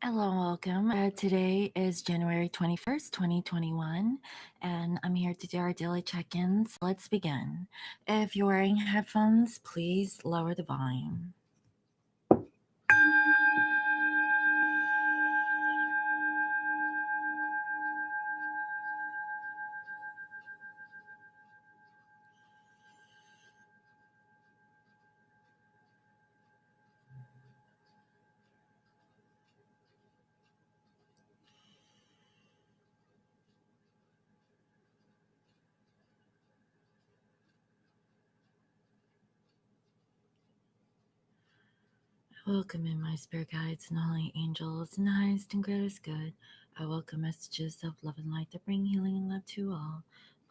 Hello, welcome. Today is January 21st, 2021, and I'm here to do our daily check ins. Let's begin. If you're wearing headphones, please lower the volume. Welcome in, my spirit guides and holy angels, and highest and greatest good. I welcome messages of love and light that bring healing and love to all.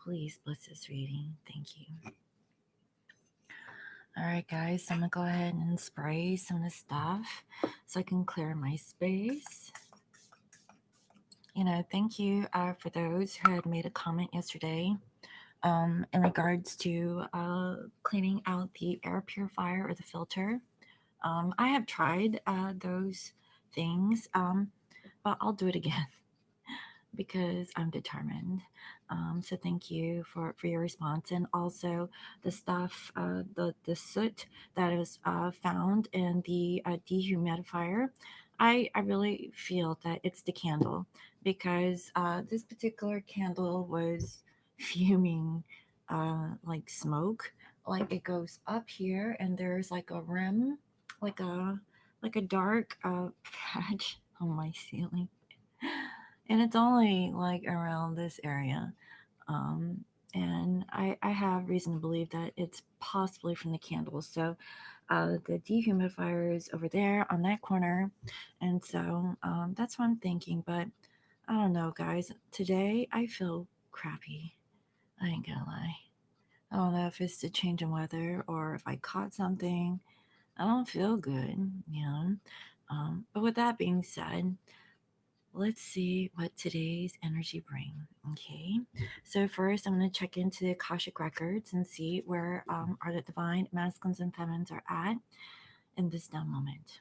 Please bless this reading. Thank you. All right, guys, so I'm gonna go ahead and spray some of the stuff so I can clear my space. Thank you for those who had made a comment yesterday in regards to cleaning out the air purifier or the filter. I have tried those things, but I'll do it again because I'm determined. So thank you for your response, and also the stuff, the soot that is found in the dehumidifier. I really feel that it's the candle because this particular candle was fuming like smoke, like it goes up here, and there's like a rim, like a dark patch on my ceiling, and it's only like around this area. um, and I have reason to believe that it's possibly from the candles. So the dehumidifier is over there on that corner, and so that's what I'm thinking. But I don't know, guys. Today I feel crappy. I ain't gonna lie. I don't know if it's the change in weather or if I caught something. I don't feel good. But with that being said, let's see what today's energy bring. Okay, so first I'm going to check into the Akashic records and see where are the divine masculines and feminines are at in this now moment.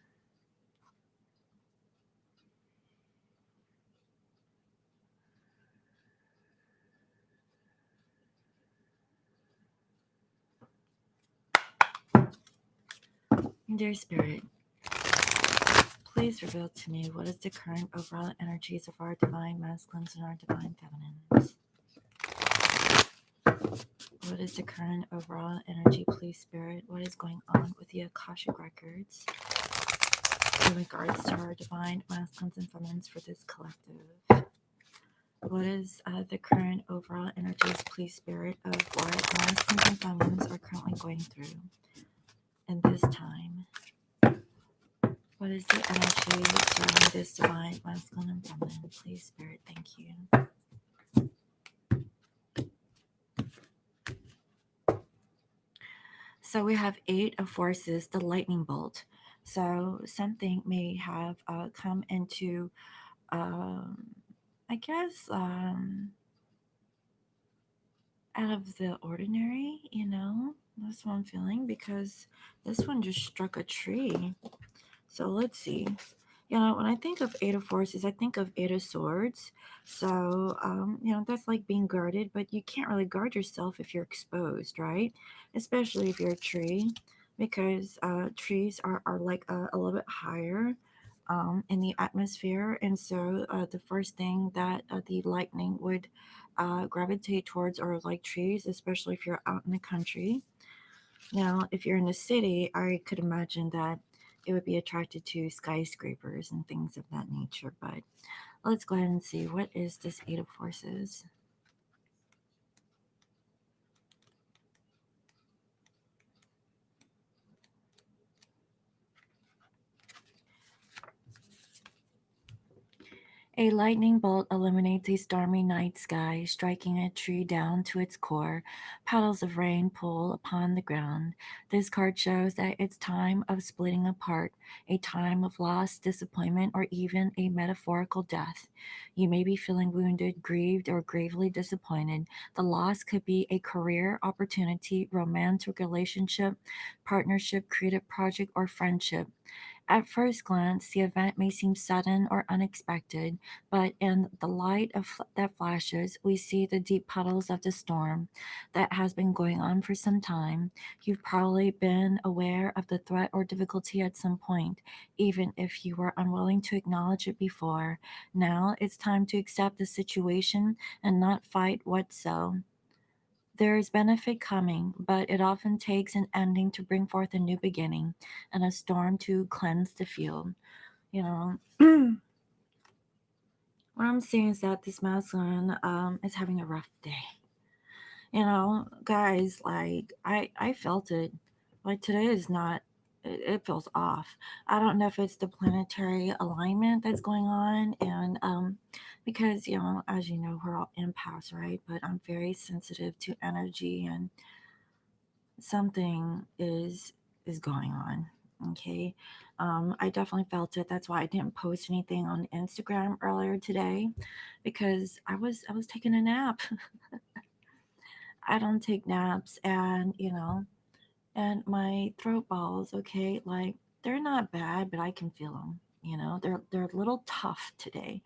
Dear spirit, please reveal to me what is the current overall energies of our divine masculines and our divine feminines. What is the current overall energy, please, spirit? What is going on with the Akashic records in regards to our divine masculines and feminines for this collective? What is the current overall energies, please, spirit, of what masculines and feminines are currently going through in this time? What is the energy surrounding this divine masculine and feminine, please, spirit? Thank you. So we have Eight of Forces, the lightning bolt. So something may have come into, um, I guess, out of the ordinary. That's what I'm feeling because this one just struck a tree. So let's see. When I think of Eight of Forces, I think of Eight of Swords. So, that's like being guarded, but you can't really guard yourself if you're exposed, right? Especially if you're a tree, because trees are like a little bit higher in the atmosphere. And so the first thing that the lightning would gravitate towards are like trees, especially if you're out in the country. Now, if you're in the city, I could imagine that it would be attracted to skyscrapers and things of that nature. But let's go ahead and see, what is this Eight of Forces? A lightning bolt illuminates a stormy night sky, striking a tree down to its core. Puddles of rain pool upon the ground. This card shows that it's time of splitting apart, a time of loss, disappointment, or even a metaphorical death. You may be feeling wounded, grieved, or gravely disappointed. The loss could be a career opportunity, romantic relationship, partnership, creative project, or friendship. At first glance, the event may seem sudden or unexpected, but in the light that flashes, we see the deep puddles of the storm that has been going on for some time. You've probably been aware of the threat or difficulty at some point, even if you were unwilling to acknowledge it before. Now it's time to accept the situation and not fight what's so. There is benefit coming, but it often takes an ending to bring forth a new beginning and a storm to cleanse the field. You know, what I'm saying is that this masculine is having a rough day. Guys, like I felt it. Like today is not. It feels off. I don't know if it's the planetary alignment that's going on, and because as you know, we're all empaths, right? But I'm very sensitive to energy, and something is going on. Okay. I definitely felt it. That's why I didn't post anything on Instagram earlier today, because I was taking a nap. I don't take naps, and and my throat balls, okay, like they're not bad, but I can feel them. They're a little tough today.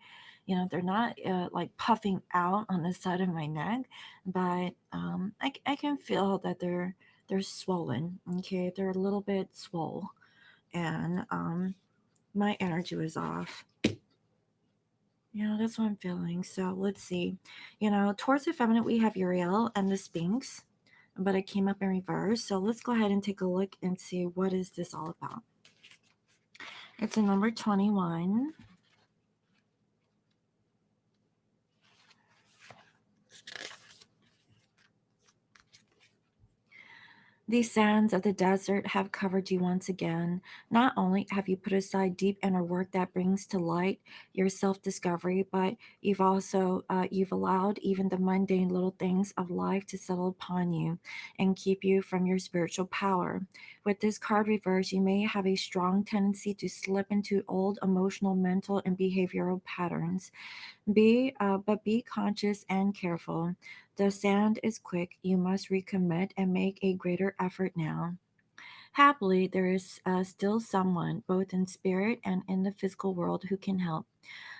They're not like puffing out on the side of my neck, but I can feel that they're swollen. Okay, they're a little bit swole, and my energy was off. That's what I'm feeling. So let's see. Towards the feminine, we have Uriel and the Sphinx, but it came up in reverse. So let's go ahead and take a look and see what is this all about. It's a number 21. These sands of the desert have covered you once again. Not only have you put aside deep inner work that brings to light your self-discovery, but you've allowed even the mundane little things of life to settle upon you and keep you from your spiritual power. With this card reversed, you may have a strong tendency to slip into old emotional, mental, and behavioral patterns. But be conscious and careful. The sand is quick. You must recommit and make a greater effort now. Happily, there is still someone, both in spirit and in the physical world, who can help.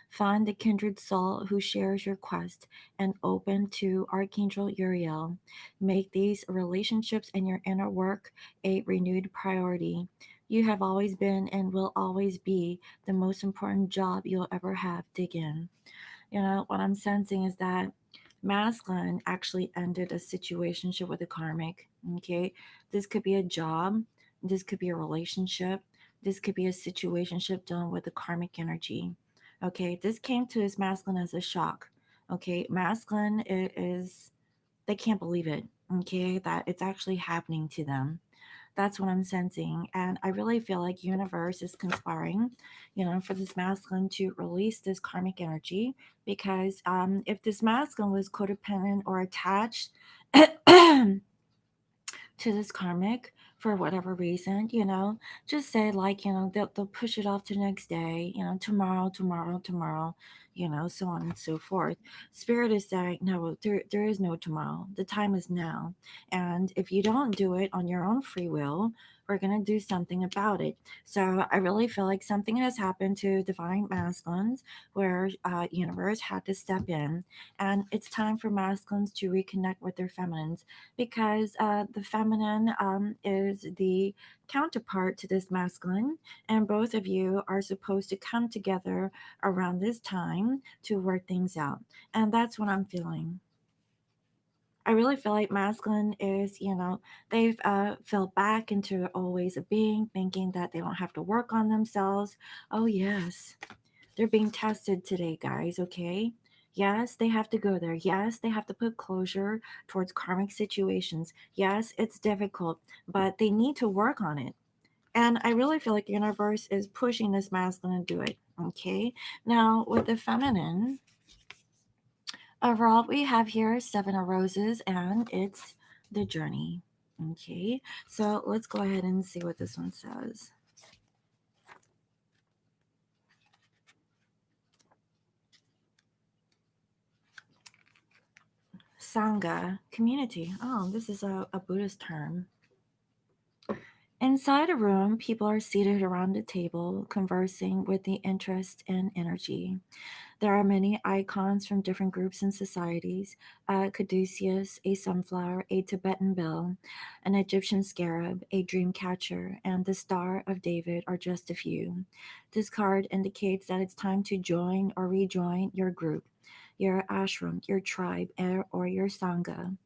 Find the kindred soul who shares your quest and open to Archangel Uriel. Make these relationships and your inner work a renewed priority. You have always been and will always be the most important job you'll ever have. Dig in. What I'm sensing is that masculine actually ended a situationship with a karmic. Okay. This could be a job. This could be a relationship. This could be a situationship done with the karmic energy. Okay. This came to his masculine as a shock. Okay. Masculine is, they can't believe it. Okay. That it's actually happening to them. That's what I'm sensing. And I really feel like universe is conspiring, for this masculine to release this karmic energy, because if this masculine was codependent or attached to this karmic for whatever reason, just say like, they'll push it off to the next day, tomorrow, tomorrow, tomorrow, so on and so forth. Spirit is saying, no, there is no tomorrow. The time is now. And if you don't do it on your own free will, we're going to do something about it. So I really feel like something has happened to divine masculines where universe had to step in, and it's time for masculines to reconnect with their feminines, because the feminine is the counterpart to this masculine, and both of you are supposed to come together around this time to work things out. And that's what I'm feeling. I really feel like masculine is, they've fell back into their old ways of being, thinking that they don't have to work on themselves. Oh, yes. They're being tested today, guys, okay? Yes, they have to go there. Yes, they have to put closure towards karmic situations. Yes, it's difficult, but they need to work on it. And I really feel like the universe is pushing this masculine to do it, okay? Now, with the feminine, overall, we have here Seven of Roses, and it's the journey, okay? So let's go ahead and see what this one says. Sangha, community. Oh, this is a Buddhist term. Inside a room, people are seated around a table, conversing with the interest and energy. There are many icons from different groups and societies: Caduceus, a sunflower, a Tibetan bell, an Egyptian scarab, a dream catcher, and the Star of David are just a few. This card indicates that it's time to join or rejoin your group, your ashram, your tribe, or your sangha.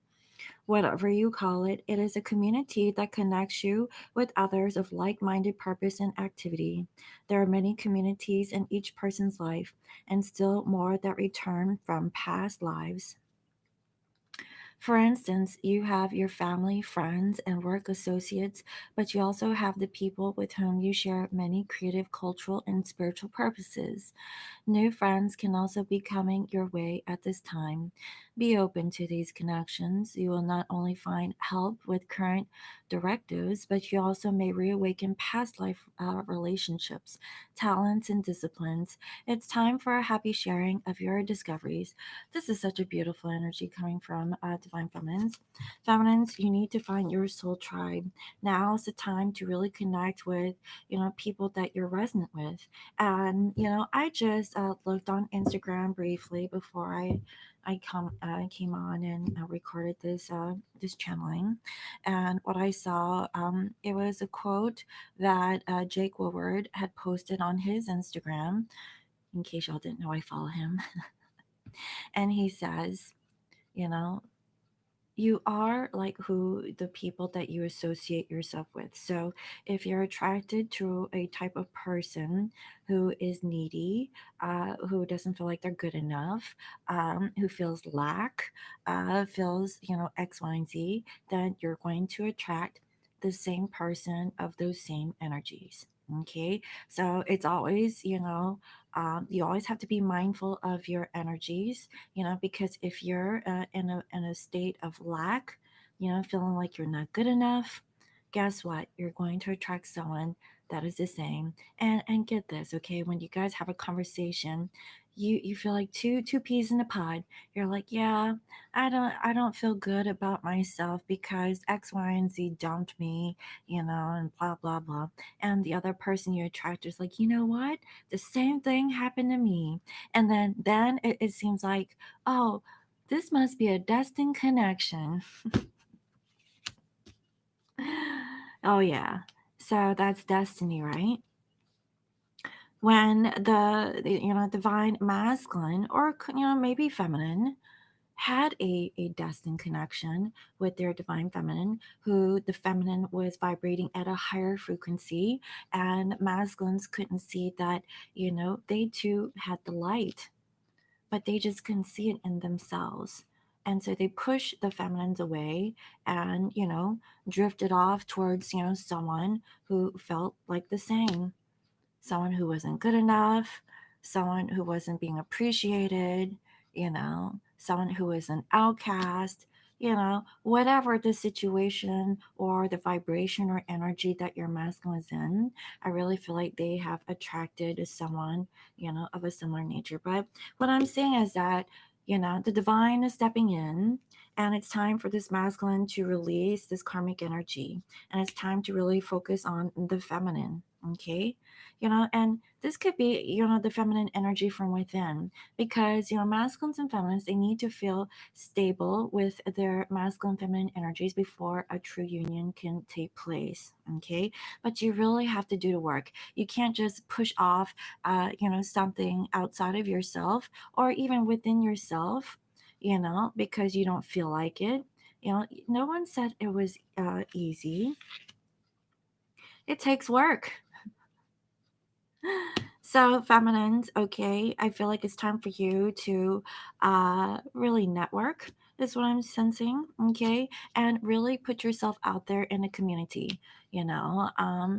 Whatever you call it, it is a community that connects you with others of like minded purpose and activity. There are many communities in each person's life, and still more that return from past lives. For instance, you have your family, friends, and work associates, but you also have the people with whom you share many creative, cultural, and spiritual purposes. New friends can also be coming your way at this time. Be open to these connections. You will not only find help with current directives, but you also may reawaken past life relationships, talents, and disciplines. It's time for a happy sharing of your discoveries. This is such a beautiful energy coming from Divine Feminines. Feminines, you need to find your soul tribe. Now is the time to really connect with, people that you're resonant with. And I just looked on Instagram briefly before I came on and recorded this channeling, and what I saw, it was a quote that Jake Woodward had posted on his Instagram. In case y'all didn't know, I follow him, and he says, you know, you are like who the people that you associate yourself with. So if you're attracted to a type of person who is needy, who doesn't feel like they're good enough, who feels lack, feels, X, Y, and Z, then you're going to attract the same person of those same energies. Okay, so it's always, you always have to be mindful of your energies, because if you're in a state of lack, feeling like you're not good enough, guess what? You're going to attract someone that is the same. And get this, okay? When you guys have a conversation, you feel like two peas in a pod. You're like, yeah, I don't feel good about myself because X, Y, and Z dumped me, and blah blah blah. And the other person you attract is like, you know what? The same thing happened to me. And then it seems like, oh, this must be a destined connection. Oh yeah. So that's destiny, right? When the divine masculine, or maybe feminine, had a destined connection with their divine feminine, who the feminine was vibrating at a higher frequency, and masculines couldn't see that, they too had the light, but they just couldn't see it in themselves. And so they pushed the feminines away and, drifted off towards, someone who felt like the same, someone who wasn't good enough, someone who wasn't being appreciated, someone who was an outcast, whatever the situation or the vibration or energy that your masculine is in. I really feel like they have attracted someone, of a similar nature. But what I'm saying is that, the divine is stepping in, and it's time for this masculine to release this karmic energy, and it's time to really focus on the feminine. Okay, and this could be, the feminine energy from within, because, masculines and feminines, they need to feel stable with their masculine feminine energies before a true union can take place. Okay, but you really have to do the work. You can't just push off something outside of yourself or even within yourself, because you don't feel like it. No one said it was easy. It takes work. So, feminines, okay, I feel like it's time for you to really network, is what I'm sensing, okay, and really put yourself out there in a community,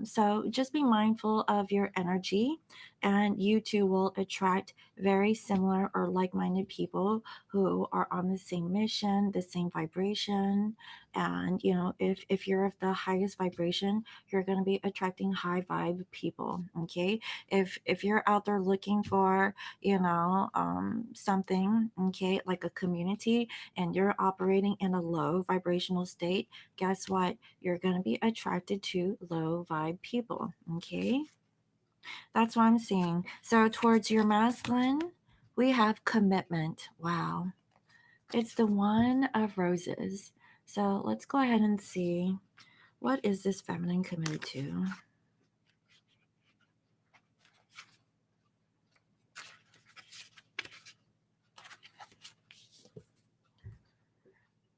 So, just be mindful of your energy, and you too will attract very similar or like minded people who are on the same mission, the same vibration. And, if you're of the highest vibration, you're going to be attracting high vibe people, okay? If you're out there looking for, something, okay, like a community, and you're operating in a low vibrational state, guess what? You're going to be attracted attracted to low vibe people. Okay, that's what I'm seeing. So, towards your masculine, we have commitment. Wow, it's the one of roses. So, let's go ahead and see what is this feminine committed to.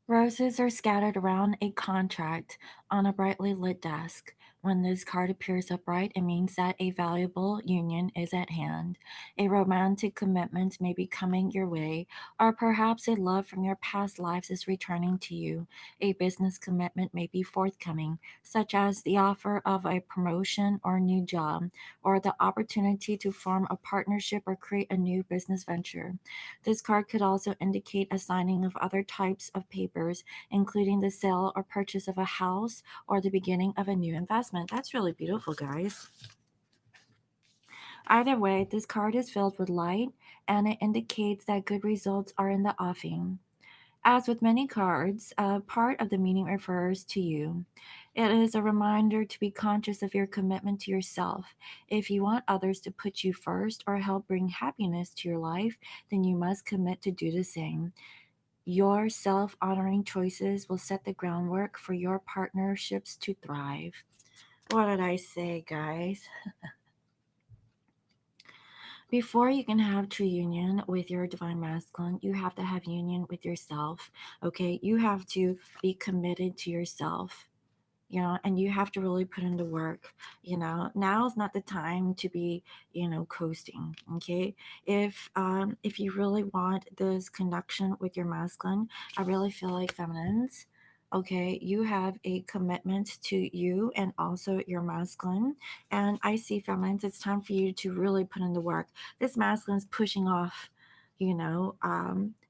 Roses are scattered around a contract on a brightly lit desk. When this card appears upright, it means that a valuable union is at hand. A romantic commitment may be coming your way, or perhaps a love from your past lives is returning to you. A business commitment may be forthcoming, such as the offer of a promotion or new job, or the opportunity to form a partnership or create a new business venture. This card could also indicate a signing of other types of papers, including the sale or purchase of a house or the beginning of a new investment. That's really beautiful, guys. Either way, this card is filled with light and it indicates that good results are in the offing. As with many cards, part of the meaning refers to you. It is a reminder to be conscious of your commitment to yourself. If you want others to put you first or help bring happiness to your life, then you must commit to do the same. Your self honoring choices will set the groundwork for your partnerships to thrive. What did I say, guys? Before you can have true union with your divine masculine, you have to have union with yourself. Okay, you have to be committed to yourself, and you have to really put in the work. Now is not the time to be, coasting. Okay, if you really want this connection with your masculine, I really feel like feminines, okay, you have a commitment to you and also your masculine. And I see feminines, it's time for you to really put in the work. This masculine is pushing off,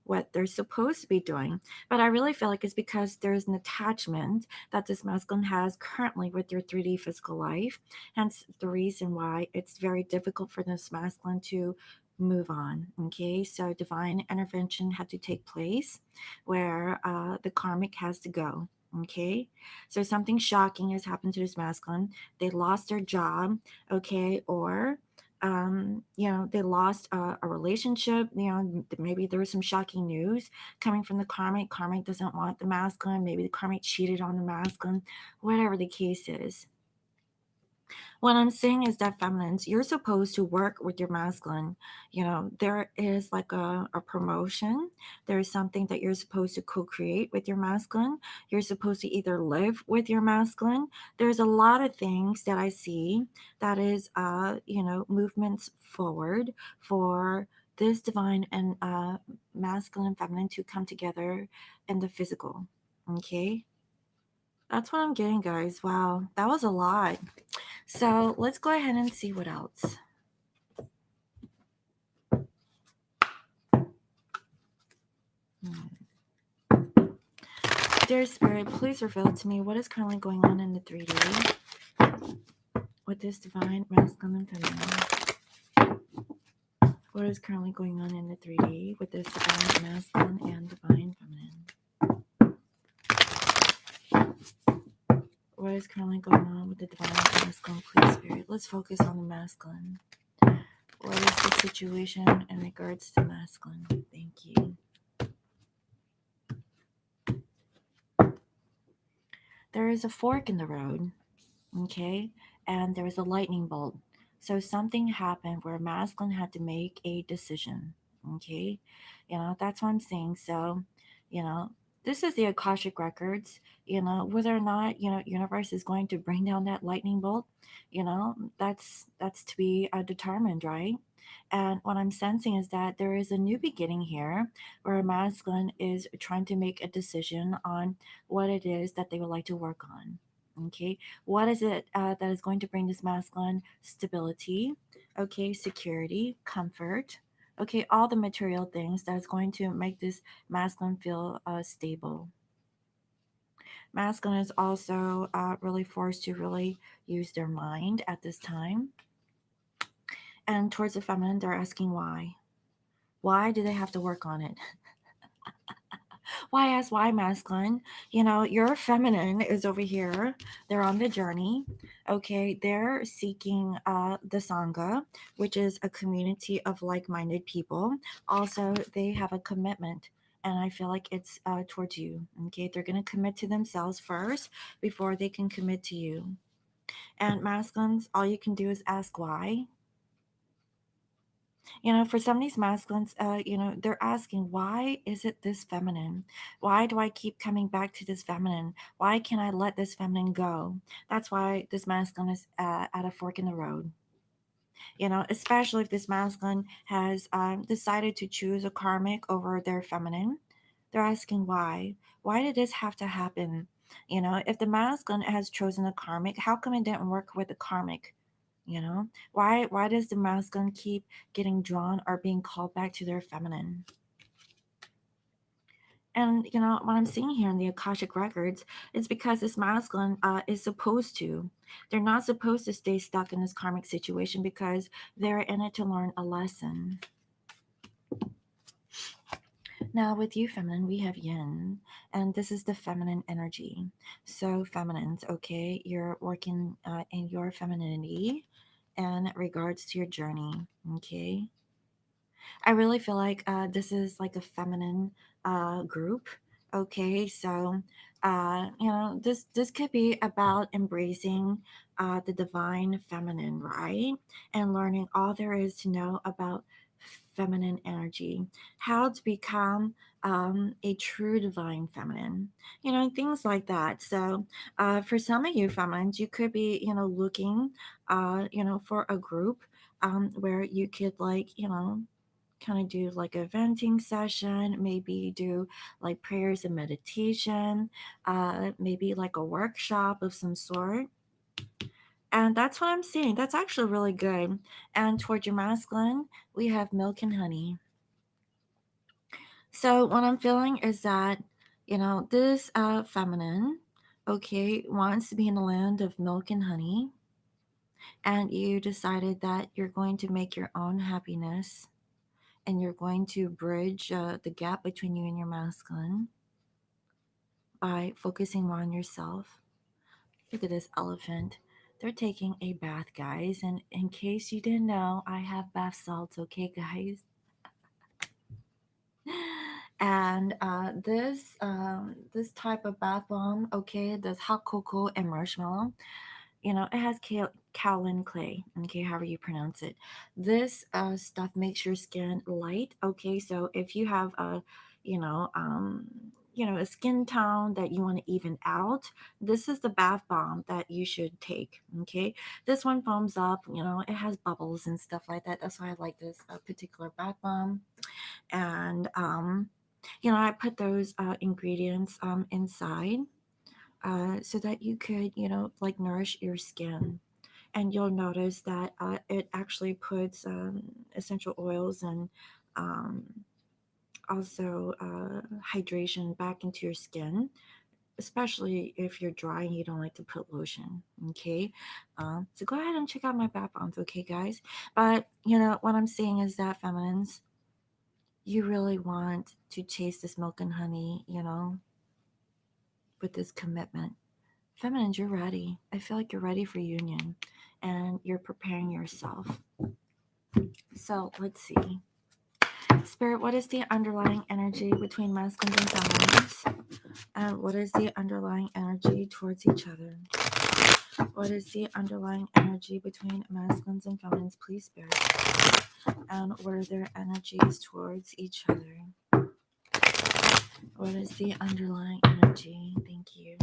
what they're supposed to be doing. But I really feel like it's because there's an attachment that this masculine has currently with your 3D physical life. Hence the reason why it's very difficult for this masculine to move on. Okay, so divine intervention had to take place where the karmic has to go. Okay, so something shocking has happened to this masculine. They lost their job, okay, or they lost a relationship. Maybe there was some shocking news coming from the karmic. Karmic doesn't want the masculine. Maybe the karmic cheated on the masculine. Whatever the case is, what I'm saying is that feminines, you're supposed to work with your masculine. There is like a promotion. There's something that you're supposed to co-create with your masculine. You're supposed to either live with your masculine. There's a lot of things that I see that is, movements forward for this divine and masculine and feminine to come together in the physical. Okay. That's what I'm getting, guys. Wow, that was a lot. So let's go ahead and see what else. Dear Spirit, please reveal to me what is currently going on in the 3D with this divine masculine and feminine. What is currently going on in the 3D with this divine masculine and divine feminine? What is currently going on with the divine masculine, please, Spirit? Let's focus on the masculine. What is the situation in regards to masculine? Thank you. There is a fork in the road, okay, and there was a lightning bolt. So something happened where masculine had to make a decision. Okay, that's what I'm saying. So, you know this is the Akashic records. Whether or not universe is going to bring down that lightning bolt, that's to be determined, right? And what I'm sensing is that there is a new beginning here where a masculine is trying to make a decision on what it is that they would like to work on. Okay, what is it that is going to bring this masculine stability? Okay, security, comfort. Okay, all the material things that is going to make this masculine feel stable. Masculine is also really forced to really use their mind at this time. And towards the feminine, they're asking why. Why do they have to work on it? Why ask why, masculine? Your feminine is over here. They're on the journey. Okay, they're seeking the Sangha, which is a community of like minded people. Also, they have a commitment. And I feel like it's towards you. Okay, they're going to commit to themselves first before they can commit to you. And masculines, all you can do is ask why. For some of these masculines, they're asking, why is it this feminine? Why do I keep coming back to this feminine? Why can't I let this feminine go? That's why this masculine is at a fork in the road. Especially if this masculine has decided to choose a karmic over their feminine. They're asking why. Why did this have to happen? If the masculine has chosen a karmic, how come it didn't work with the karmic? Why does the masculine keep getting drawn or being called back to their feminine? And what I'm seeing here in the Akashic records is because this masculine is supposed to. They're not supposed to stay stuck in this karmic situation because they're in it to learn a lesson. Now, with you, feminine, we have yin, and this is the feminine energy. So, feminines, okay, you're working in your femininity in regards to your journey, okay? I really feel like this is like a feminine group. Okay, so this could be about embracing the divine feminine, right? And learning all there is to know about feminine energy, how to become a true divine feminine, and things like that. So, for some of you feminines, you could be, looking, for a group where you could like, kind of do like a venting session, maybe do like prayers and meditation, maybe like a workshop of some sort. And that's what I'm seeing. That's actually really good. And towards your masculine, we have milk and honey. So what I'm feeling is that, this feminine, okay, wants to be in the land of milk and honey. And you decided that you're going to make your own happiness and you're going to bridge the gap between you and your masculine by focusing more on yourself. Look at this elephant. They're taking a bath, guys. And in case you didn't know, I have bath salts, okay, guys? And this type of bath bomb, okay, this hot cocoa and marshmallow, it has kaolin clay, okay, however you pronounce it. This stuff makes your skin light, okay, so if you have you know um a skin tone that you want to even out, this is the bath bomb that you should take, okay. This one foams up, it has bubbles and stuff like that. That's why I like this particular bath bomb. And I put those ingredients inside so that you could, like nourish your skin. And you'll notice that it actually puts essential oils and um, also hydration back into your skin, especially if you're dry and you don't like to put lotion. Okay. So go ahead and check out my bath bombs, okay, guys? But, what I'm saying is that feminines, you really want to chase this milk and honey, with this commitment. Feminines, you're ready. I feel like you're ready for union and you're preparing yourself. So let's see. Spirit, what is the underlying energy between masculines and feminines? And what is the underlying energy towards each other? What is the underlying energy between masculines and feminines? Please, Spirit. And what are their energies towards each other? What is the underlying energy? Thank you.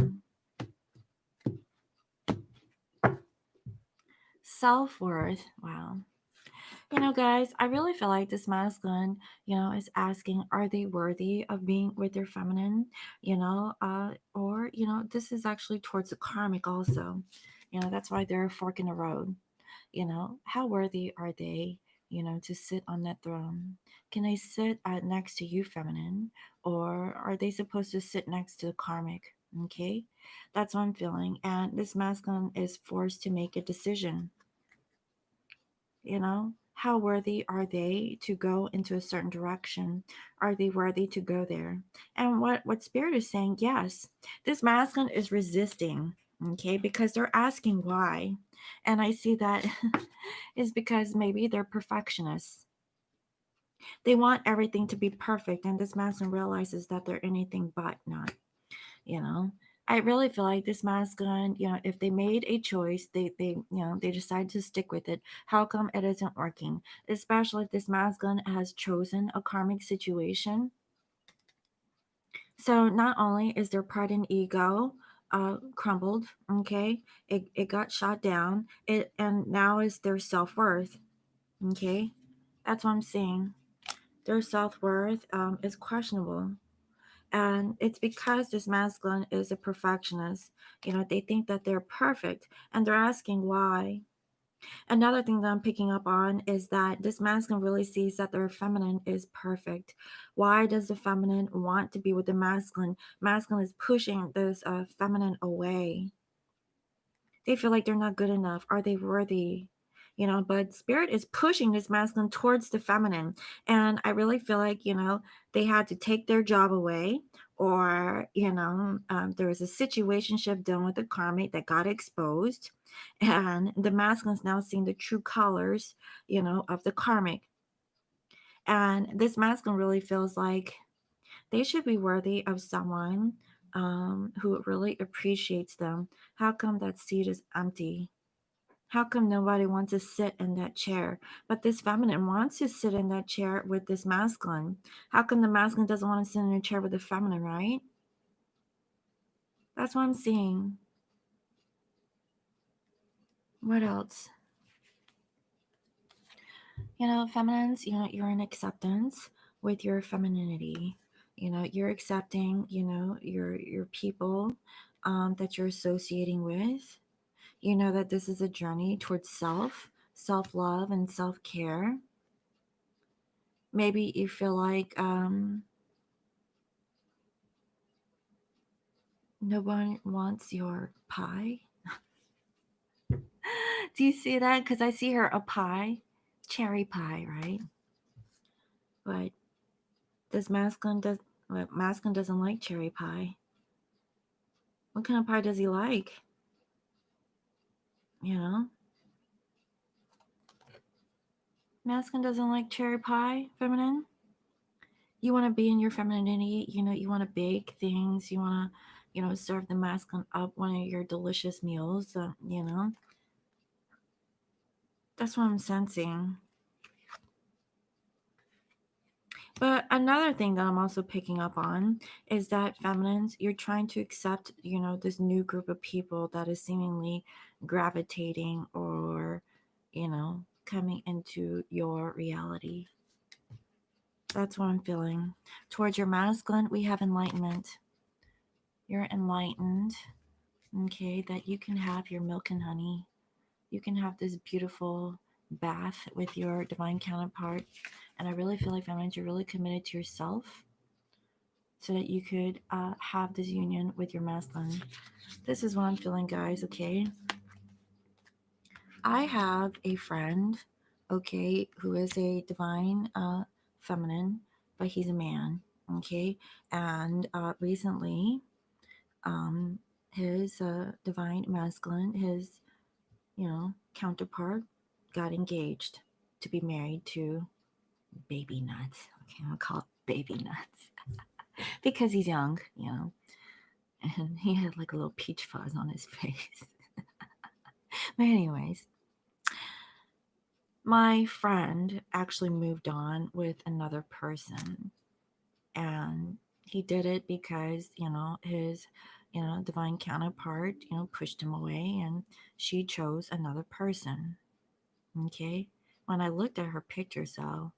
Self-worth. Wow. Guys, I really feel like this masculine, is asking, are they worthy of being with their feminine? Or, this is actually towards the karmic also. That's why they're a fork in the road. How worthy are they, to sit on that throne? Can they sit next to you, feminine? Or are they supposed to sit next to the karmic? Okay, that's what I'm feeling. And this masculine is forced to make a decision. How worthy are they to go into a certain direction? Are they worthy to go there? And what spirit is saying, yes, this masculine is resisting, okay, because they're asking why. And I see that is because maybe they're perfectionists. They want everything to be perfect, and this masculine realizes that they're anything but not, you know. I really feel like this masculine, if they made a choice, they decide to stick with it. How come it isn't working? Especially if this masculine has chosen a karmic situation. So not only is their pride and ego crumbled, okay, it got shot down, and now is their self-worth, okay. That's what I'm saying. Their self-worth is questionable. And it's because this masculine is a perfectionist. They think that they're perfect and they're asking why. Another thing that I'm picking up on is that this masculine really sees that their feminine is perfect. Why does the feminine want to be with the masculine? Masculine is pushing this feminine away. They feel like they're not good enough. Are they worthy? But spirit is pushing this masculine towards the feminine. And I really feel like, they had to take their job away, or, there was a situationship done with the karmic that got exposed. And the masculine's now seeing the true colors, of the karmic. And this masculine really feels like they should be worthy of someone who really appreciates them. How come that seat is empty? How come nobody wants to sit in that chair? But this feminine wants to sit in that chair with this masculine. How come the masculine doesn't want to sit in a chair with the feminine, right? That's what I'm seeing. What else? Feminines, you're in acceptance with your femininity. You're accepting, your people that you're associating with. You know that this is a journey towards self love, and self care. Maybe you feel like no one wants your pie. Do you see that? Because I see her a pie, cherry pie, right? But this masculine doesn't like cherry pie. What kind of pie does he like? You know, masculine doesn't like cherry pie. Feminine, you want to be in your femininity. You want to bake things. You want to, serve the masculine up one of your delicious meals. That's what I'm sensing. But another thing that I'm also picking up on is that feminines, you're trying to accept, this new group of people that is seemingly gravitating, or, coming into your reality. That's what I'm feeling. Towards your masculine, we have enlightenment. You're enlightened, okay, that you can have your milk and honey. You can have this beautiful bath with your divine counterpart. And I really feel like feminines, you're really committed to yourself so that you could have this union with your masculine. This is what I'm feeling, guys, okay? I have a friend, okay, who is a divine feminine, but he's a man, okay? And recently, um, his divine masculine, his, counterpart, got engaged to be married to baby nuts. Okay, I'll call it baby nuts because he's young, and he had like a little peach fuzz on his face. But anyways, my friend actually moved on with another person, and he did it because, his, divine counterpart, pushed him away, and she chose another person. Okay. When I looked at her pictures, though,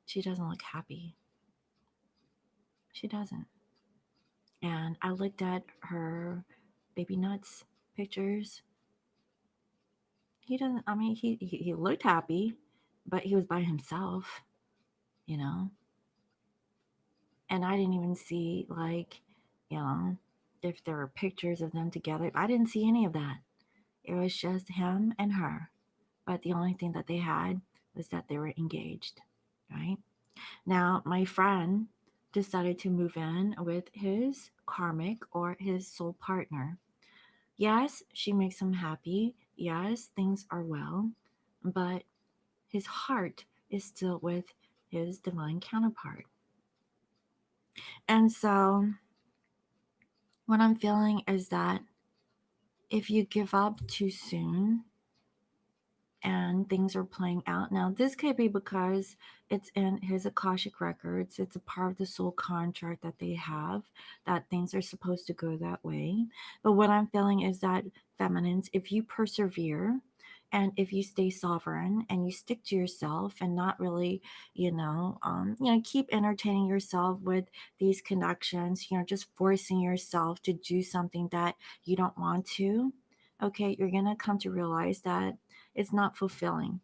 she doesn't look happy. She doesn't. And I looked at her baby nuts pictures. He doesn't, I mean, he looked happy, but he was by himself, you know? And I didn't even see, like, you know, if there were pictures of them together. I didn't see any of that. It was just him and her. But the only thing that they had was that they were engaged, right? Now, my friend decided to move in with his karmic or his soul partner. Yes, she makes him happy. Yes, things are well, but his heart is still with his divine counterpart. And so, what I'm feeling is that if you give up too soon, and things are playing out. Now, this could be because it's in his Akashic records. It's a part of the soul contract that they have, that things are supposed to go that way. But what I'm feeling is that, feminines, if you persevere and if you stay sovereign and you stick to yourself and not really, keep entertaining yourself with these connections, just forcing yourself to do something that you don't want to, okay, you're going to come to realize that it's not fulfilling.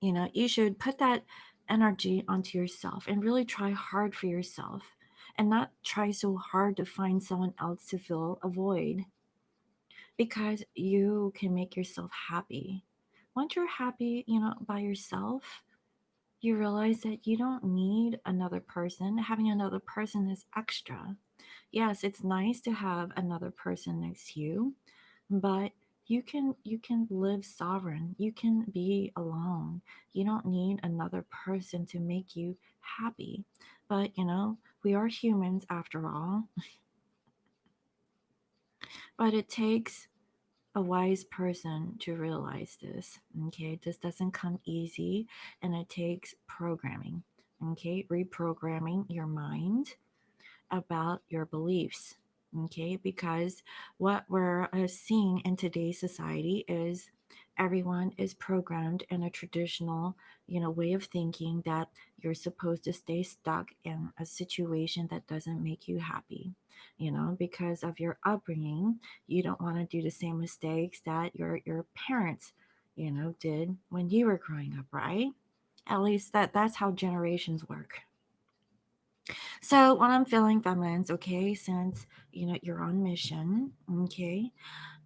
You should put that energy onto yourself and really try hard for yourself and not try so hard to find someone else to fill a void, because you can make yourself happy. Once you're happy, by yourself, you realize that you don't need another person. Having another person is extra. Yes, it's nice to have another person next to you, but you can live sovereign. You can be alone. You don't need another person to make you happy. But we are humans after all. But it takes a wise person to realize this. Okay, this doesn't come easy, and it takes programming. Okay, reprogramming your mind about your beliefs. Okay, because what we're seeing in today's society is everyone is programmed in a traditional, way of thinking that you're supposed to stay stuck in a situation that doesn't make you happy. Because of your upbringing, you don't want to do the same mistakes that your parents, did when you were growing up, right? At least that's how generations work. So what I'm feeling, feminines, okay, since you're on mission, okay,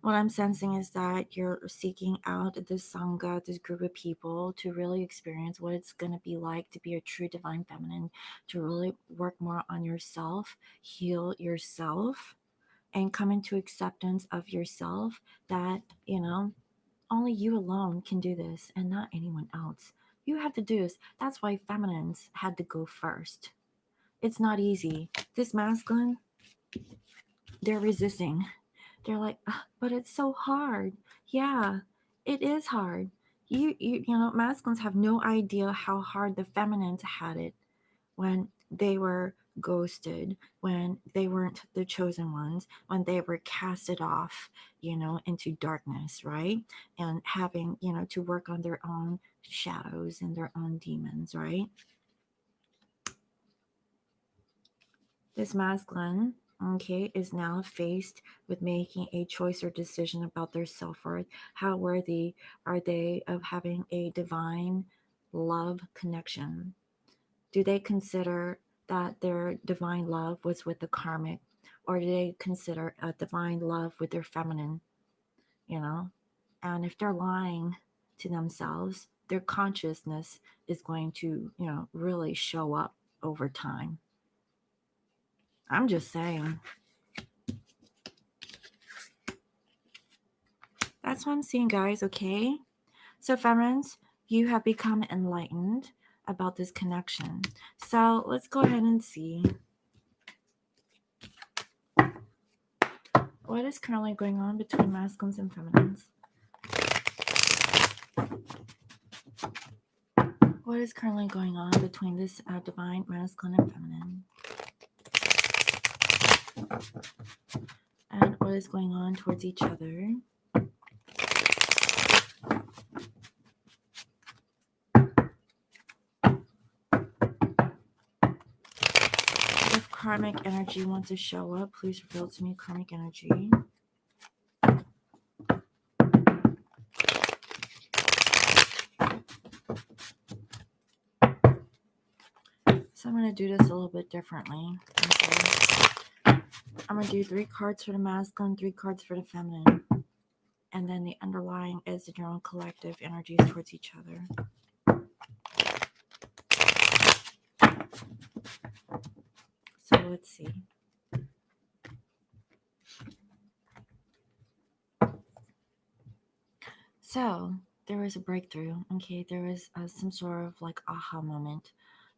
what I'm sensing is that you're seeking out this sangha, this group of people, to really experience what it's gonna be like to be a true divine feminine, to really work more on yourself, heal yourself, and come into acceptance of yourself, that only you alone can do this and not anyone else. You have to do this. That's why feminines had to go first. It's not easy. This masculine, they're resisting. They're like, "Ah, but it's so hard." Yeah, it is hard. Masculines have no idea how hard the feminines had it when they were ghosted, when they weren't the chosen ones, when they were casted off, into darkness, right? And having, to work on their own shadows and their own demons, right? This masculine, okay, is now faced with making a choice or decision about their self worth. How worthy are they of having a divine love connection? Do they consider that their divine love was with the karmic, or do they consider a divine love with their feminine? You know, and if they're lying to themselves, their consciousness is going to, really show up over time. I'm just saying. That's what I'm seeing, guys, okay? So, feminines, you have become enlightened about this connection. So, let's go ahead and see what is currently going on between masculines and feminines. What is currently going on between this divine masculine and feminine? And what is going on towards each other? If karmic energy wants to show up, please reveal to me karmic energy. So I'm going to do this a little bit differently. Okay. I'm going to do 3 cards for the masculine, 3 cards for the feminine. And then the underlying is your own collective energies towards each other. So let's see. So there was a breakthrough. Okay, there was some sort of like aha moment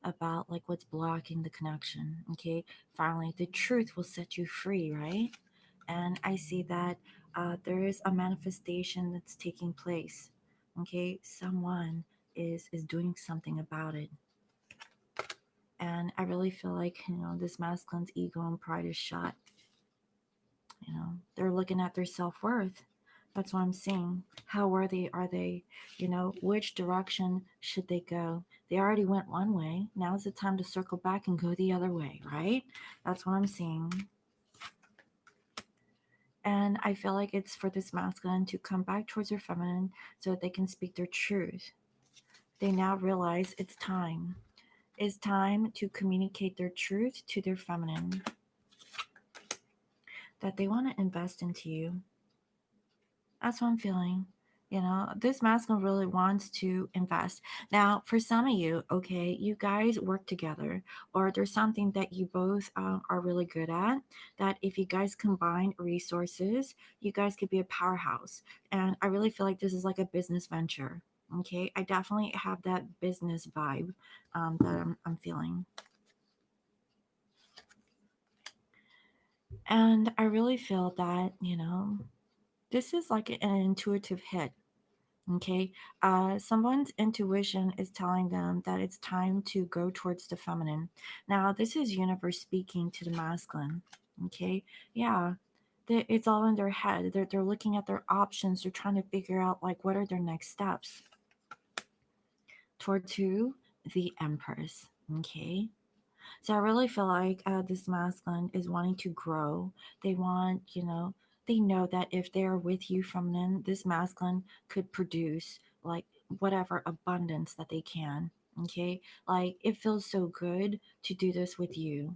about like what's blocking the connection. Okay, finally the truth will set you free, right? And I see that there is a manifestation that's taking place. Okay, someone is doing something about it, and I really feel like this masculine's ego and pride is shot. They're looking at their self-worth. That's what I'm seeing. How worthy are they? Which direction should they go? They already went one way. Now's the time to circle back and go the other way, right? That's what I'm seeing. And I feel like it's for this masculine to come back towards their feminine so that they can speak their truth. They now realize it's time. It's time to communicate their truth to their feminine, that they want to invest into you. That's what I'm feeling. This masculine really wants to invest. Now, for some of you, okay, you guys work together, or there's something that you both are really good at, that if you guys combine resources, you guys could be a powerhouse. And I really feel like this is like a business venture. Okay, I definitely have that business vibe that I'm feeling. And I really feel that, this is like an intuitive hit. Okay. Someone's intuition is telling them that it's time to go towards the feminine. Now, this is universe speaking to the masculine. Okay. Yeah. It's all in their head. They're looking at their options. They're trying to figure out, like, what are their next steps toward to the Empress. Okay. So I really feel like this masculine is wanting to grow. They want, they know that if they're with you feminine, this masculine could produce like whatever abundance that they can. Okay. Like it feels so good to do this with you.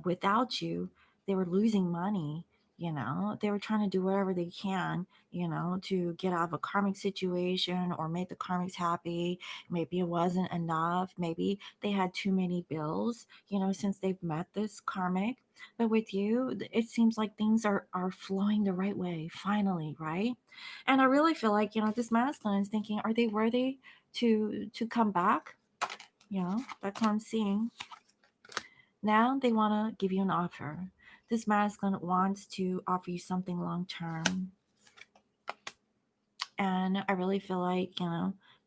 Without you, they were losing money. They were trying to do whatever they can, to get out of a karmic situation or make the karmics happy. Maybe it wasn't enough. Maybe they had too many bills, since they've met this karmic. But with you, it seems like things are flowing the right way, finally, right? And I really feel like, this masculine is thinking, are they worthy to come back? That's what I'm seeing. Now they want to give you an offer. This masculine wants to offer you something long term. And I really feel like,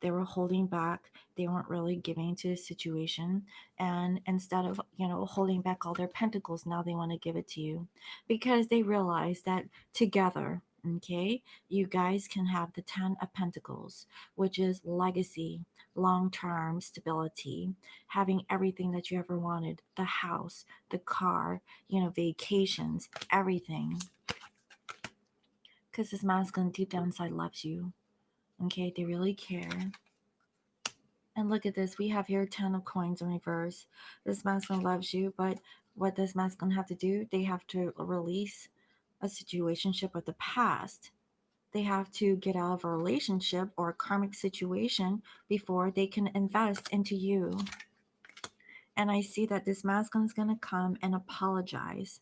they were holding back. They weren't really giving to the situation. And instead of, holding back all their pentacles, now they want to give it to you because they realize that together, okay, you guys can have the 10 of Pentacles, which is legacy, long term stability, having everything that you ever wanted, the house, the car, vacations, everything. Because this masculine deep down inside loves you. Okay, they really care. And look at this. We have here 10 of coins in reverse. This masculine loves you, but what does masculine have to do? They have to release a situationship of the past. They have to get out of a relationship or a karmic situation before they can invest into you. And I see that this masculine is going to come and apologize.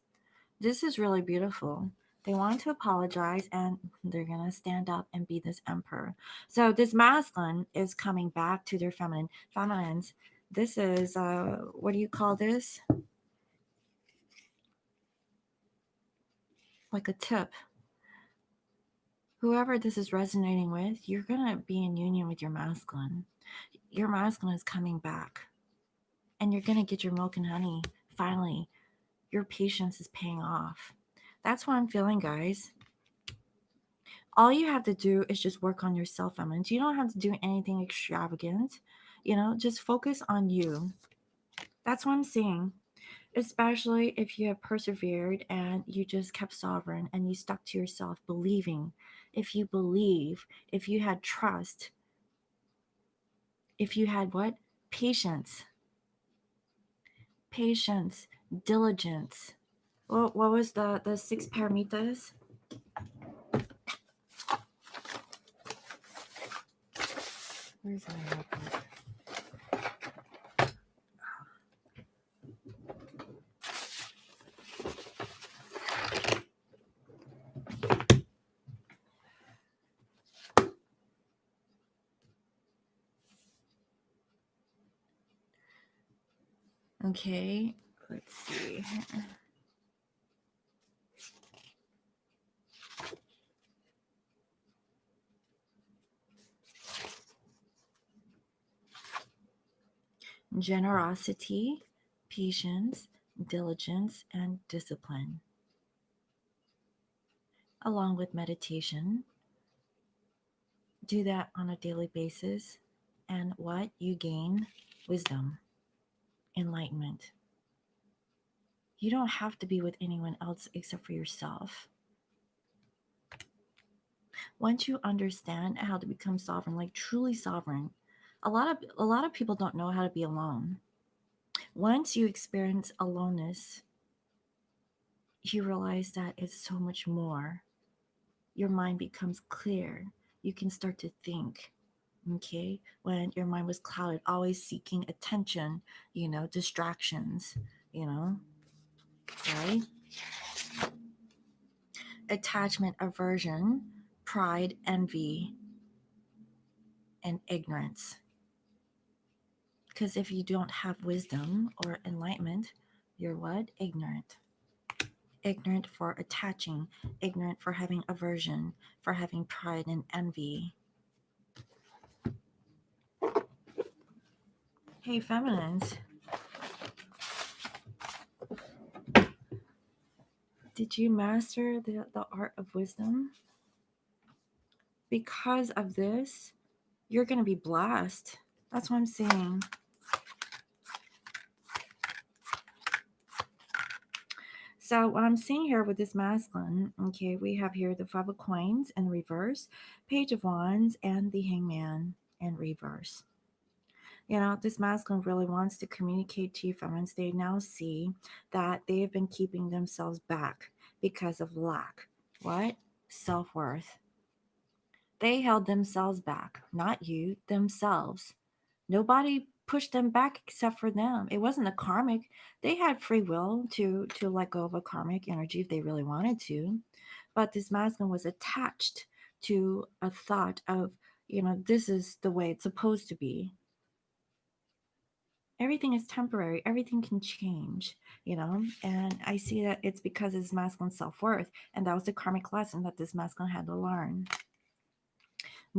This is really beautiful. They want to apologize and they're going to stand up and be this emperor. So this masculine is coming back to their feminine. Feminines, this is, what do you call this? Like a tip. Whoever this is resonating with, you're going to be in union with your masculine. Your masculine is coming back. And you're going to get your milk and honey. Finally, your patience is paying off. That's what I'm feeling, guys. All you have to do is just work on yourself, feminines. You don't have to do anything extravagant. Just focus on you. That's what I'm seeing. Especially if you have persevered and you just kept sovereign and you stuck to yourself, believing. If you believe, if you had trust, if you had what? Patience. Patience, diligence. What was the six paramitas? Where's my notebook? Okay, let's see. Generosity, patience, diligence, and discipline, along with meditation. Do that on a daily basis, and what you gain? Wisdom, enlightenment. You don't have to be with anyone else except for yourself. Once you understand how to become sovereign, like truly sovereign, a lot of people don't know how to be alone. Once you experience aloneness, you realize that it's so much more. Your mind becomes clear. You can start to think. Okay, when your mind was clouded, always seeking attention, distractions, you know, right? Attachment, aversion, pride, envy, and ignorance. Because if you don't have wisdom or enlightenment, you're what? Ignorant. Ignorant for attaching, ignorant for having aversion, for having pride and envy. Hey, feminines, did you master the art of wisdom? Because of this, you're going to be blessed. That's what I'm saying. So what I'm seeing here with this masculine, okay, we have here the Five of Coins in reverse, Page of Wands, and the Hangman in reverse. This masculine really wants to communicate to you, feminines. They now see that they have been keeping themselves back because of lack. What? Self-worth. They held themselves back, not you, themselves. Nobody pushed them back except for them. It wasn't a karmic. They had free will to let go of a karmic energy if they really wanted to. But this masculine was attached to a thought of, this is the way it's supposed to be. Everything is temporary. Everything can change, and I see that it's because of this masculine self-worth. And that was the karmic lesson that this masculine had to learn,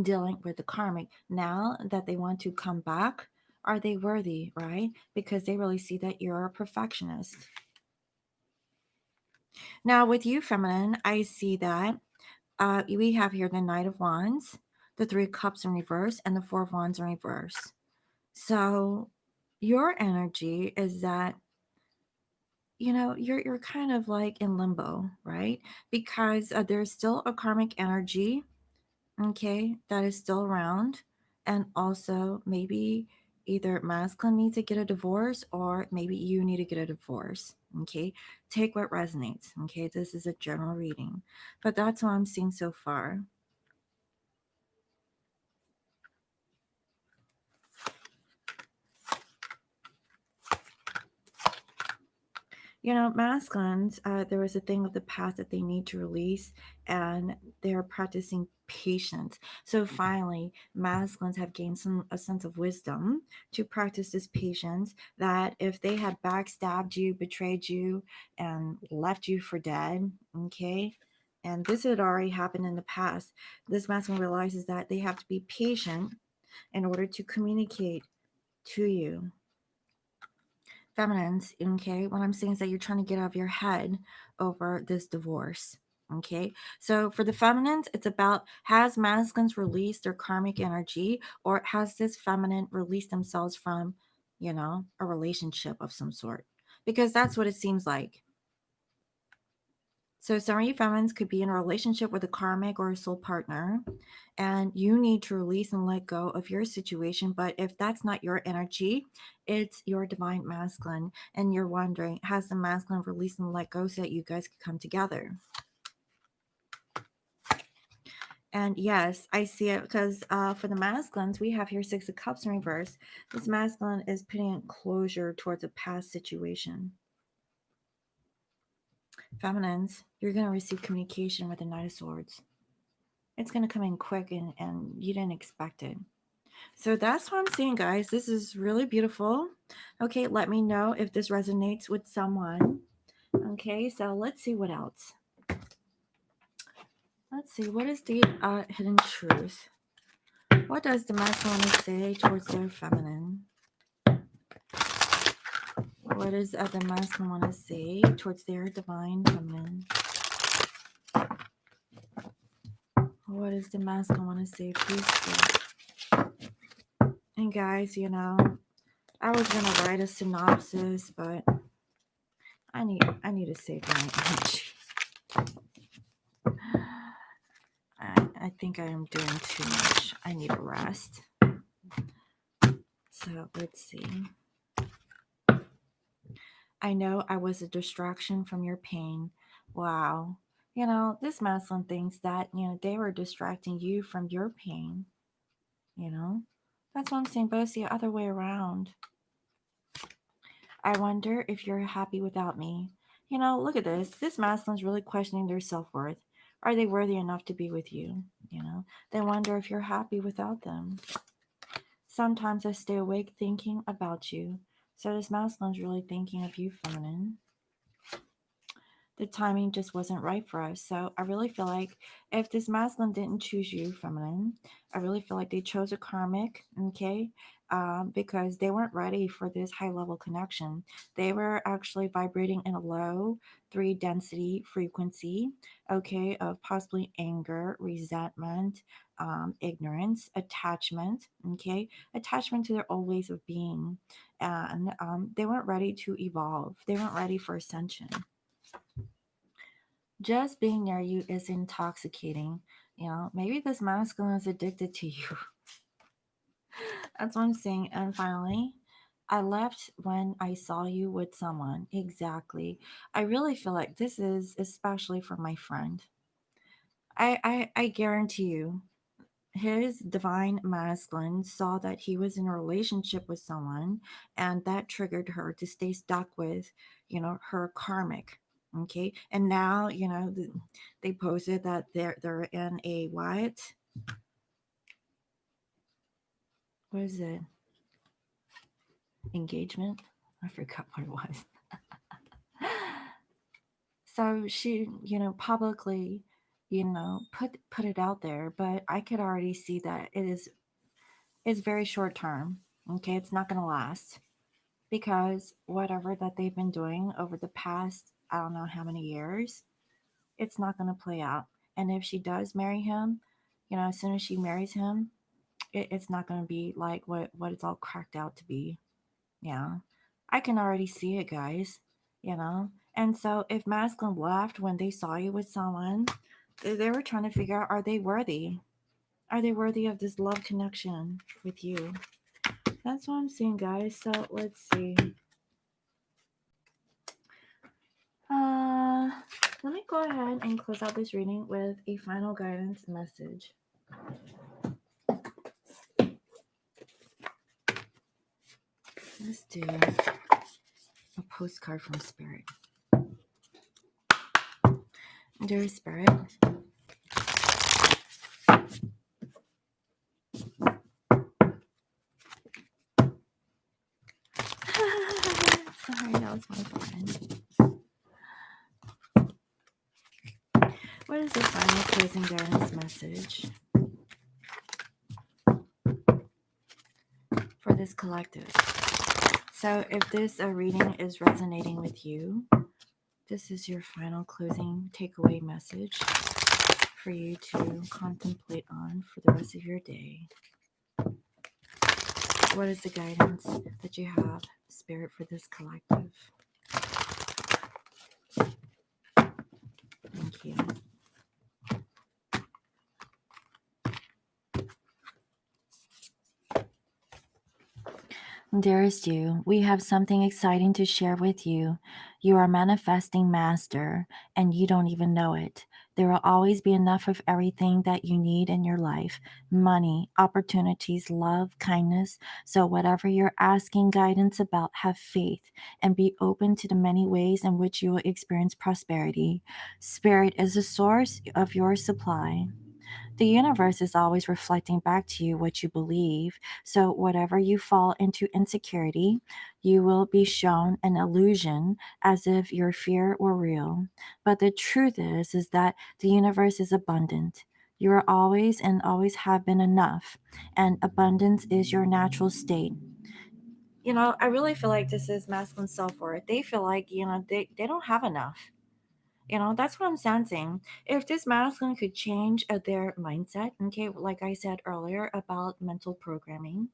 dealing with the karmic. Now that they want to come back, are they worthy, right? Because they really see that you're a perfectionist. Now with you, feminine, I see that we have here the Knight of Wands, the Three of Cups in reverse, and the Four of Wands in reverse. So your energy is that you're kind of like in limbo, right? Because there's still a karmic energy, okay, that is still around. And also maybe either masculine needs to get a divorce, or maybe you need to get a divorce. Okay, take what resonates. Okay, this is a general reading, but that's what I'm seeing so far. Masculines, there was a thing of the past that they need to release, and they're practicing patience. So finally, masculines have gained a sense of wisdom to practice this patience, that if they had backstabbed you, betrayed you, and left you for dead, okay, and this had already happened in the past, this masculine realizes that they have to be patient in order to communicate to you. Feminines, okay, what I'm saying is that you're trying to get out of your head over this divorce. Okay, so for the feminines, it's about, has masculines released their karmic energy, or has this feminine released themselves from, a relationship of some sort? Because that's what it seems like. So some of you feminines could be in a relationship with a karmic or a soul partner, and you need to release and let go of your situation. But if that's not your energy, it's your divine masculine, and you're wondering, has the masculine released and let go so that you guys could come together? And yes, I see it because for the masculines, we have here Six of Cups in reverse. This masculine is putting closure towards a past situation. Feminines, you're going to receive communication with the Knight of Swords. It's going to come in quick and you didn't expect it. So that's what I'm seeing, guys. This is really beautiful. Okay, let me know if this resonates with someone. Okay, so let's see what else. Let's see, what is the hidden truth? What does the masculine want to say towards their feminine? What does the masculine want to say towards their divine feminine? What does the masculine want to say? Please say. And guys, you know, I was gonna write a synopsis, but I need to save my energy. I think I am doing too much. I need a rest. So let's see. I know I was a distraction from your pain. Wow. You know, this masculine thinks that, you know, they were distracting you from your pain. You know, that's what I'm saying, but it's the other way around. I wonder if you're happy without me. You know, look at this. This masculine's really questioning their self worth. Are they worthy enough to be with you? You know, they wonder if you're happy without them. Sometimes I stay awake thinking about you. So this masculine's really thinking of you, feminine. The timing just wasn't right for us. So I really feel like if this masculine didn't choose you, feminine, I really feel like they chose a karmic, okay? Because they weren't ready for this high level connection. They were actually vibrating in a low 3 density frequency, okay, of possibly anger, resentment, ignorance, attachment, okay, attachment to their old ways of being. And they weren't ready to evolve, they weren't ready for ascension. Just being near you is intoxicating. You know, maybe this masculine is addicted to you. That's what I'm saying. And finally, I left when I saw you with someone. Exactly. I really feel like this is especially for my friend. I guarantee you, his divine masculine saw that he was in a relationship with someone, and that triggered her to stay stuck with, you know, her karmic. Okay, and now, you know, they posted that they're in a what is it, engagement? I forgot what it was. So she, you know, publicly, you know, put it out there, but I could already see that it's very short term. Okay, it's not going to last because whatever that they've been doing over the past, I don't know how many years, it's not going to play out. And if she does marry him, you know, as soon as she marries him, it's not going to be like what it's all cracked out to be. Yeah, I can already see it, guys. You know, and so if masculine left when they saw you with someone, they were trying to figure out, are they worthy? Are they worthy of this love connection with you? That's what I'm seeing, guys. So let's see. Uh, let me go ahead and close out this reading with a final guidance message. Let's do a postcard from Spirit. Dear Spirit, sorry, that was my friend. What is the final closing guidance message for this collective? So if this reading is resonating with you, this is your final closing takeaway message for you to contemplate on for the rest of your day. What is the guidance that you have, Spirit, for this collective? Thank you. Dearest you, we have something exciting to share with you. You are manifesting master, and you don't even know it. There will always be enough of everything that you need in your life: money, opportunities, love, kindness. So, whatever you're asking guidance about, have faith and be open to the many ways in which you will experience prosperity. Spirit is the source of your supply. The universe is always reflecting back to you what you believe. So, whatever you fall into insecurity, you will be shown an illusion as if your fear were real. But the truth is that the universe is abundant. You are always and always have been enough, and abundance is your natural state. I really feel like this is masculine self worth. They feel like, they don't have enough. That's what I'm sensing. If this masculine could change their mindset, okay, like I said earlier about mental programming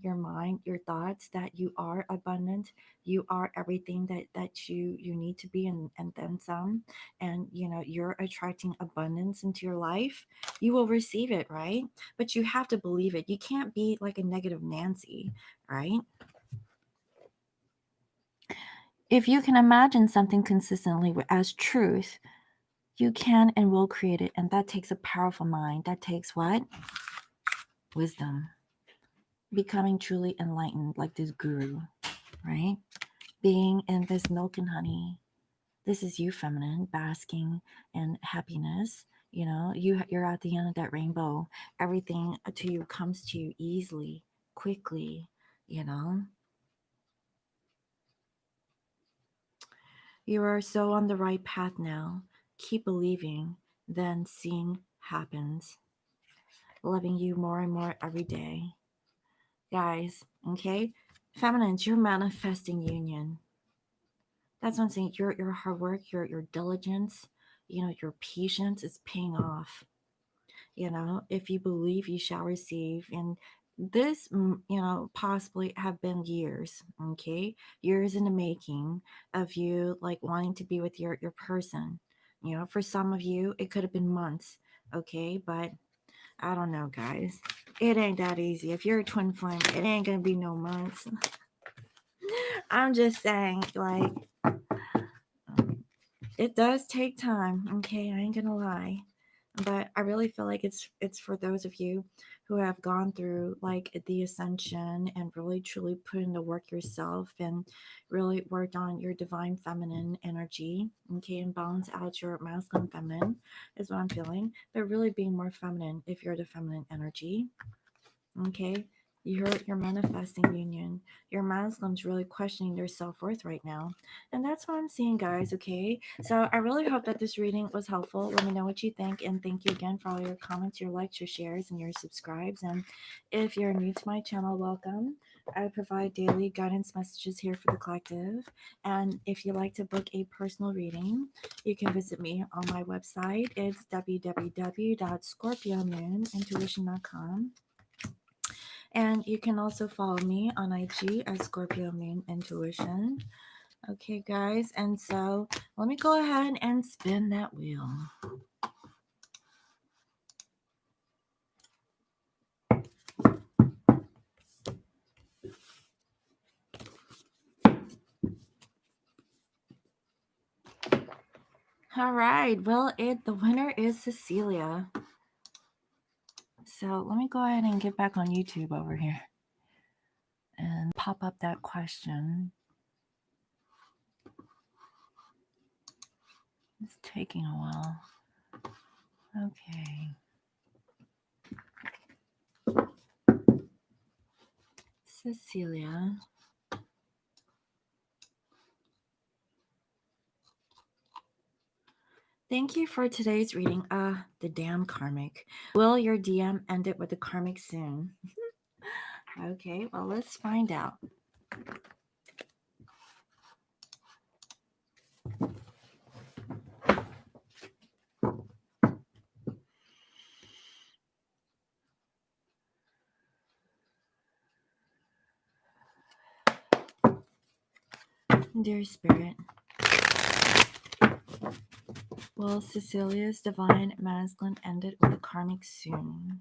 your mind, your thoughts that you are abundant, you are everything that you need to be, and then some, and you're attracting abundance into your life, you will receive it, right? But you have to believe it. You can't be like a negative Nancy, right? If you can imagine something consistently as truth, you can and will create it. And that takes a powerful mind. That takes what? Wisdom. Becoming truly enlightened, like this guru, right? Being in this milk and honey. This is you, feminine, basking in happiness. You're at the end of that rainbow. Everything to you comes to you easily, quickly, you know. You are so on the right path now. Keep believing, then seeing happens. Loving you more and more every day. Guys, okay? Feminines, you're manifesting union. That's what I'm saying. Your hard work, your diligence, your patience is paying off. If you believe, you shall receive. And this, possibly have been years, okay? Years in the making of you like wanting to be with your person. For some of you, it could have been months, okay? But I don't know, guys. It ain't that easy. If you're a twin flame, it ain't gonna be no months. I'm just saying, like, it does take time. Okay, I ain't gonna lie, but I really feel like it's for those of you who have gone through like the ascension and really truly put in the work yourself and really worked on your divine feminine energy. Okay, and balance out your masculine feminine is what I'm feeling. But really being more feminine if you're the feminine energy. Okay, you're manifesting union. Your masculine's really questioning their self-worth right now, and that's what I'm seeing, guys. Okay, so I really hope that this reading was helpful. Let me know what you think, and thank you again for all your comments, your likes, your shares, and your subscribes. And if you're new to my channel, welcome. I provide daily guidance messages here for the collective, and if you'd like to book a personal reading, you can visit me on my website. It's www.scorpiomoonintuition.com. And you can also follow me on IG at Scorpio Moon Intuition. Okay, guys. And so let me go ahead and spin that wheel. All right. Well, the winner is Cecilia. So let me go ahead and get back on YouTube over here and pop up that question. It's taking a while. Okay. Cecilia. Thank you for today's reading. The damn karmic. Will your DM end it with the karmic soon? Okay, well, let's find out. Dear Spirit, will Cecilia's divine masculine end it with a karmic soon?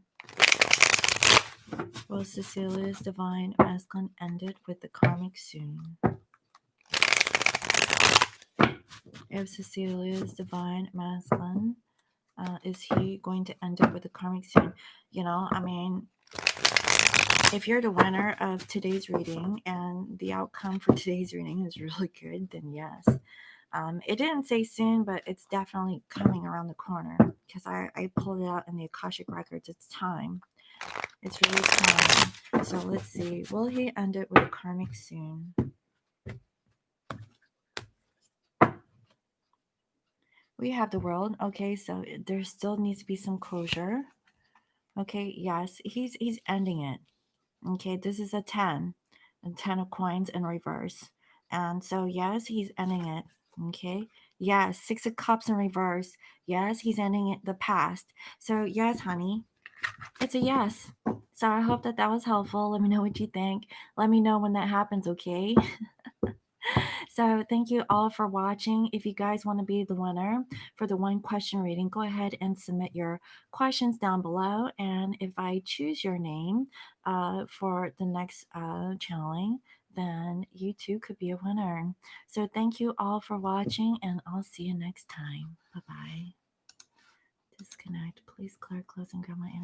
Will Cecilia's divine masculine end it with the karmic soon? If Cecilia's divine masculine, is he going to end up with a karmic soon? I mean, if you're the winner of today's reading and the outcome for today's reading is really good, then yes. It didn't say soon, but it's definitely coming around the corner because I pulled it out in the Akashic Records. It's time. It's really time. So let's see. Will he end it with a karmic soon? We have the world. Okay, so there still needs to be some closure. Okay, yes, he's ending it. Okay, this is a 10. And 10 of coins in reverse. And so yes, he's ending it. Okay. Yes, 6 of cups in reverse. Yes, he's ending it the past. So yes, honey, it's a yes. So I hope that was helpful. Let me know what you think. Let me know when that happens, okay? So thank you all for watching. If you guys want to be the winner for the one question reading, go ahead and submit your questions down below. And if I choose your name for the next channeling, then you too could be a winner. So thank you all for watching, and I'll see you next time. Bye bye. Disconnect. Please clear, close, and grab my energy.